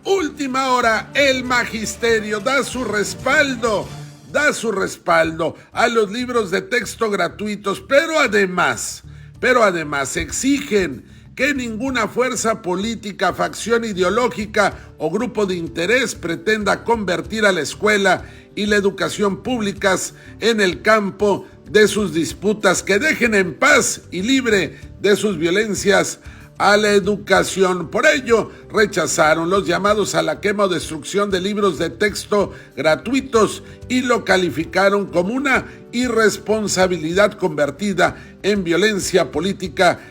Última hora, el magisterio da su respaldo a los libros de texto gratuitos, pero además exigen que ninguna fuerza política, facción ideológica o grupo de interés pretenda convertir a la escuela y la educación públicas en el campo de sus disputas, que dejen en paz y libre de sus violencias a la educación. Por ello, rechazaron los llamados a la quema o destrucción de libros de texto gratuitos y lo calificaron como una irresponsabilidad convertida en violencia política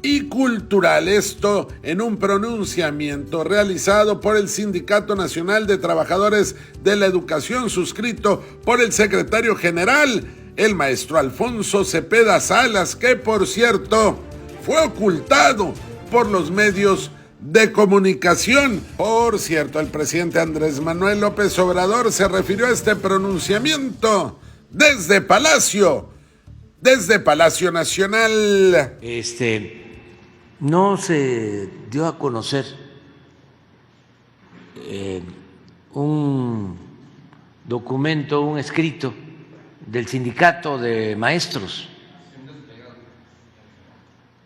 y cultural. Esto en un pronunciamiento realizado por el Sindicato Nacional de Trabajadores de la Educación, suscrito por el secretario general, el maestro Alfonso Cepeda Salas, que por cierto fue ocultado por los medios de comunicación. Por cierto, el presidente Andrés Manuel López Obrador se refirió a este pronunciamiento desde Palacio Nacional. No se dio a conocer un documento, un escrito del sindicato de maestros.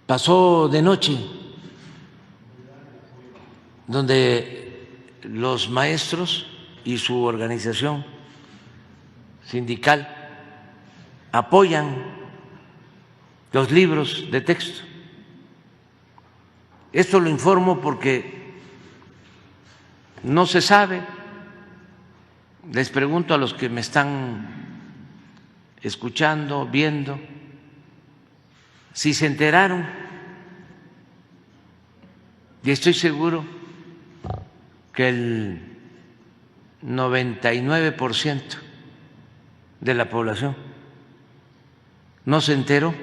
Pasó de noche, donde los maestros y su organización sindical apoyan los libros de texto. Esto lo informo porque no se sabe. Les pregunto a los que me están escuchando, viendo, si se enteraron, y estoy seguro que el 99% de la población no se enteró,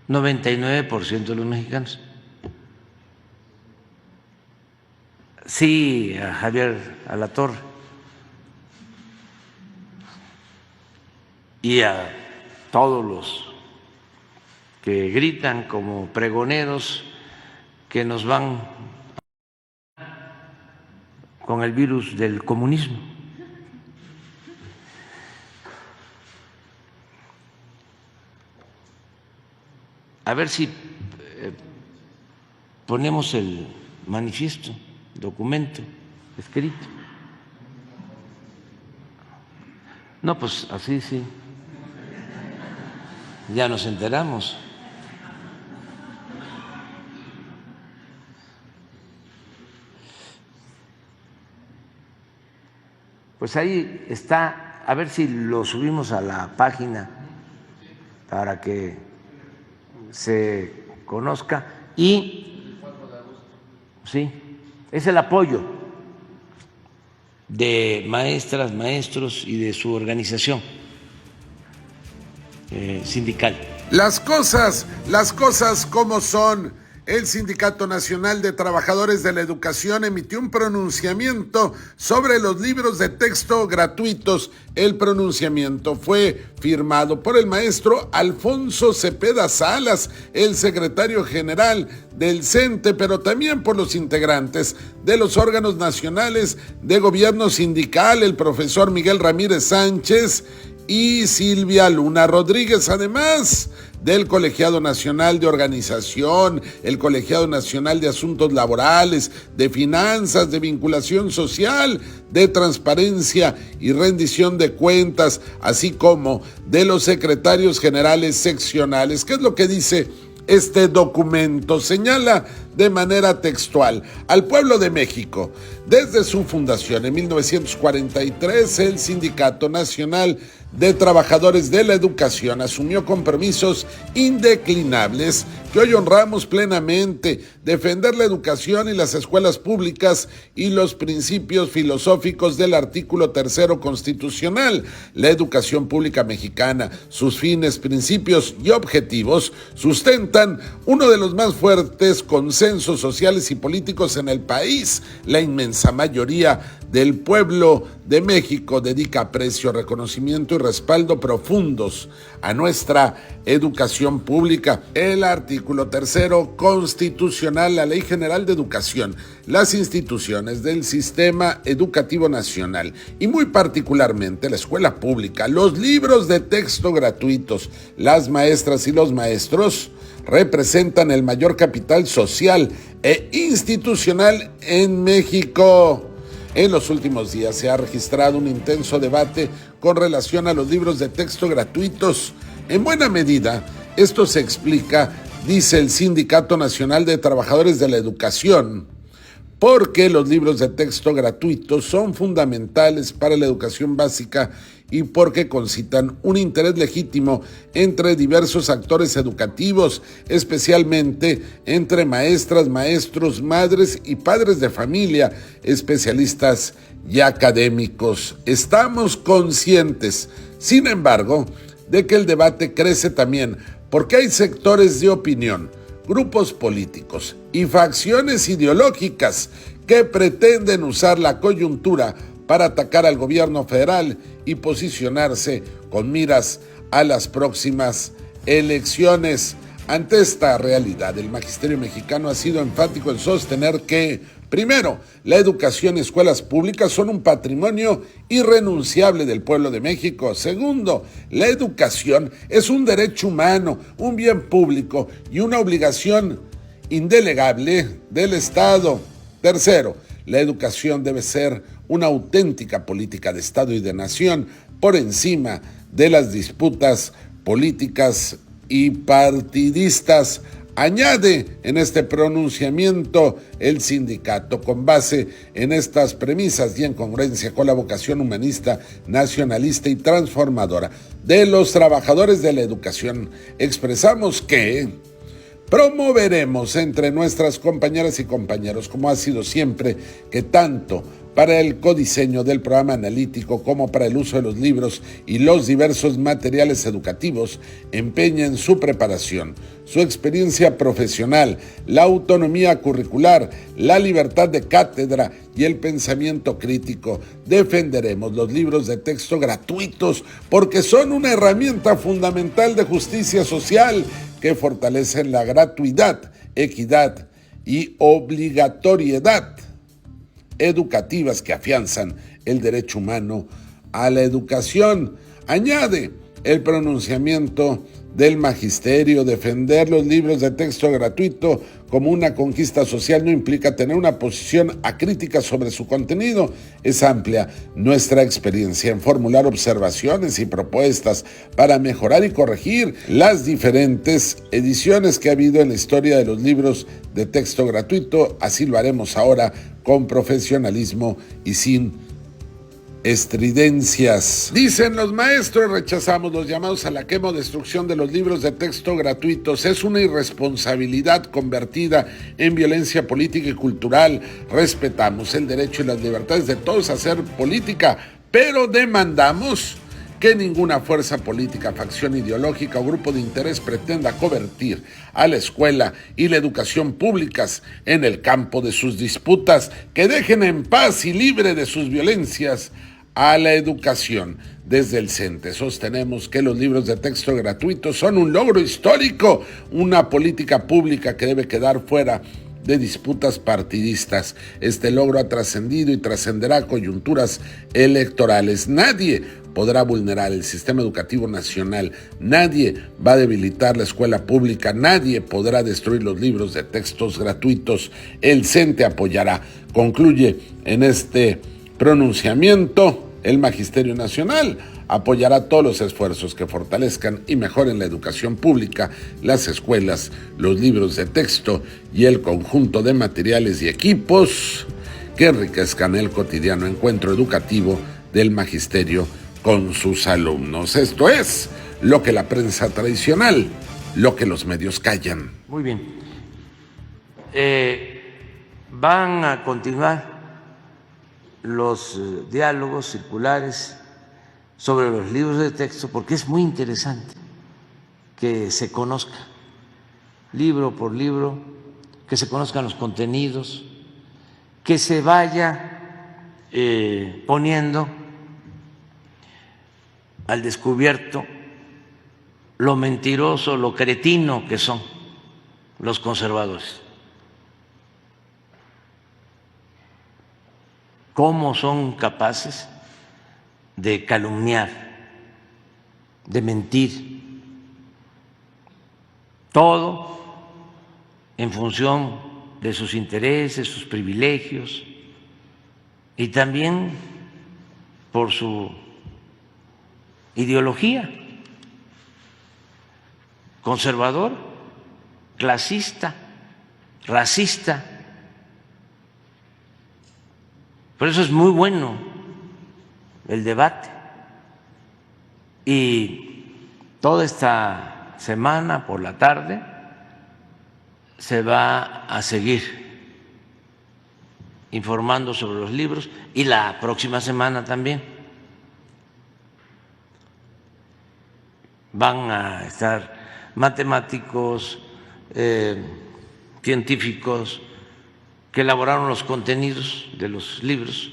99% de los mexicanos. Sí, a Javier Alatorre y a todos los que gritan como pregoneros que nos van con el virus del comunismo. A ver si ponemos el manifiesto, documento escrito. No, pues así sí. Ya nos enteramos. Pues ahí está, a ver si lo subimos a la página para que se conozca. Y sí, es el apoyo de maestras, maestros y de su organización sindical. Las cosas como son. El Sindicato Nacional de Trabajadores de la Educación emitió un pronunciamiento sobre los libros de texto gratuitos. El pronunciamiento fue firmado por el maestro Alfonso Cepeda Salas, el secretario general del CENTE, pero también por los integrantes de los órganos nacionales de gobierno sindical, el profesor Miguel Ramírez Sánchez y Silvia Luna Rodríguez, además del Colegiado Nacional de Organización, el Colegiado Nacional de Asuntos Laborales, de Finanzas, de Vinculación Social, de Transparencia y Rendición de Cuentas, así como de los secretarios generales seccionales. ¿Qué es lo que dice este documento? Señala de manera textual: al pueblo de México, desde su fundación en 1943, el Sindicato Nacional de Trabajadores de la Educación asumió compromisos indeclinables que hoy honramos plenamente: defender la educación y las escuelas públicas y los principios filosóficos del artículo 3º constitucional. La educación pública mexicana, sus fines, principios y objetivos sustentan uno de los más fuertes consensos sociales y políticos en el país. La inmensa mayoría del pueblo de México dedica aprecio, reconocimiento y respaldo profundos a nuestra educación pública. El artículo 3º constitucional, la Ley General de Educación, las instituciones del sistema educativo nacional y muy particularmente la escuela pública, los libros de texto gratuitos, las maestras y los maestros representan el mayor capital social e institucional en México. En los últimos días se ha registrado un intenso debate con relación a los libros de texto gratuitos. En buena medida, esto se explica, dice el Sindicato Nacional de Trabajadores de la Educación, porque los libros de texto gratuitos son fundamentales para la educación básica y porque concitan un interés legítimo entre diversos actores educativos, especialmente entre maestras, maestros, madres y padres de familia, especialistas y académicos. Estamos conscientes, sin embargo, de que el debate crece también porque hay sectores de opinión, grupos políticos y facciones ideológicas que pretenden usar la coyuntura para atacar al gobierno federal y posicionarse con miras a las próximas elecciones. Ante esta realidad, el magisterio mexicano ha sido enfático en sostener que, primero, la educación y escuelas públicas son un patrimonio irrenunciable del pueblo de México. Segundo, la educación es un derecho humano, un bien público y una obligación indelegable del Estado. Tercero, la educación debe ser una auténtica política de Estado y de nación por encima de las disputas políticas y partidistas. Añade en este pronunciamiento el sindicato, con base en estas premisas y en congruencia con la vocación humanista, nacionalista y transformadora de los trabajadores de la educación, expresamos que promoveremos entre nuestras compañeras y compañeros, como ha sido siempre, que tanto para el codiseño del programa analítico como para el uso de los libros y los diversos materiales educativos empeñen su preparación, su experiencia profesional, la autonomía curricular, la libertad de cátedra y el pensamiento crítico. Defenderemos los libros de texto gratuitos porque son una herramienta fundamental de justicia social que fortalecen la gratuidad, equidad y obligatoriedad educativas que afianzan el derecho humano a la educación. Añade el pronunciamiento del magisterio: defender los libros de texto gratuito como una conquista social no implica tener una posición acrítica sobre su contenido. Es amplia nuestra experiencia en formular observaciones y propuestas para mejorar y corregir las diferentes ediciones que ha habido en la historia de los libros de texto gratuito. Así lo haremos ahora con profesionalismo y sin estridencias. Dicen los maestros: rechazamos los llamados a la quema o destrucción de los libros de texto gratuitos. Es una irresponsabilidad convertida en violencia política y cultural. Respetamos el derecho y las libertades de todos a hacer política, pero demandamos que ninguna fuerza política, facción ideológica o grupo de interés pretenda convertir a la escuela y la educación públicas en el campo de sus disputas, que dejen en paz y libre de sus violencias a la educación. Desde el CENTE sostenemos que los libros de texto gratuitos son un logro histórico, una política pública que debe quedar fuera de disputas partidistas. Este logro ha trascendido y trascenderá coyunturas electorales. Nadie podrá vulnerar el sistema educativo nacional, nadie va a debilitar la escuela pública, nadie podrá destruir los libros de textos gratuitos. El CENTE apoyará, concluye en este pronunciamiento, el Magisterio Nacional apoyará todos los esfuerzos que fortalezcan y mejoren la educación pública, las escuelas, los libros de texto y el conjunto de materiales y equipos que enriquezcan el cotidiano encuentro educativo del magisterio con sus alumnos. Esto es lo que la prensa tradicional, lo que los medios callan. Muy bien. Van a continuar los diálogos circulares sobre los libros de texto, porque es muy interesante que se conozca libro por libro, que se conozcan los contenidos, que se vaya poniendo al descubierto lo mentiroso, lo cretino que son los conservadores. Cómo son capaces de calumniar, de mentir, todo en función de sus intereses, sus privilegios y también por su ideología, conservador, clasista, racista. Por eso es muy bueno el debate. Y toda esta semana por la tarde se va a seguir informando sobre los libros y la próxima semana también van a estar matemáticos, científicos que elaboraron los contenidos de los libros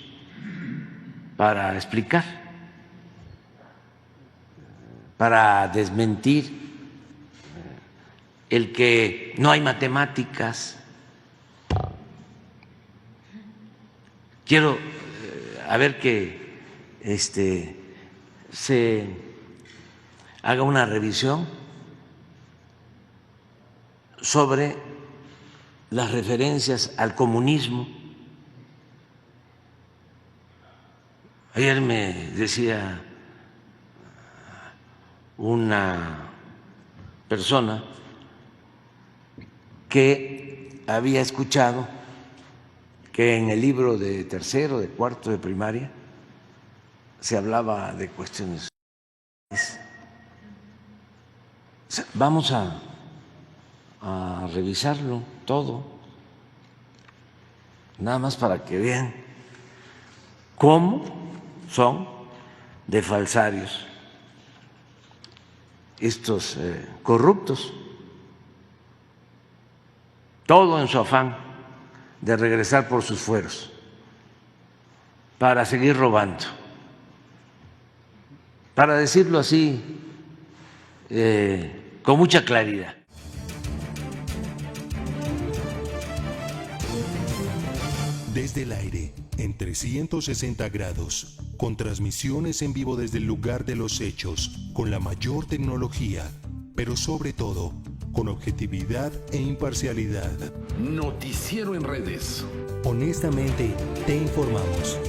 para explicar, para desmentir el que no hay matemáticas. Quiero a ver que se haga una revisión sobre las referencias al comunismo. Ayer me decía una persona que había escuchado que en el libro de tercero, de cuarto de primaria se hablaba de cuestiones. Vamos a revisarlo todo, nada más para que vean cómo son de falsarios estos corruptos, todo en su afán de regresar por sus fueros para seguir robando, para decirlo así con mucha claridad. Desde el aire, en 360 grados, con transmisiones en vivo desde el lugar de los hechos, con la mayor tecnología, pero sobre todo, con objetividad e imparcialidad. Noticiero en redes. Honestamente, te informamos.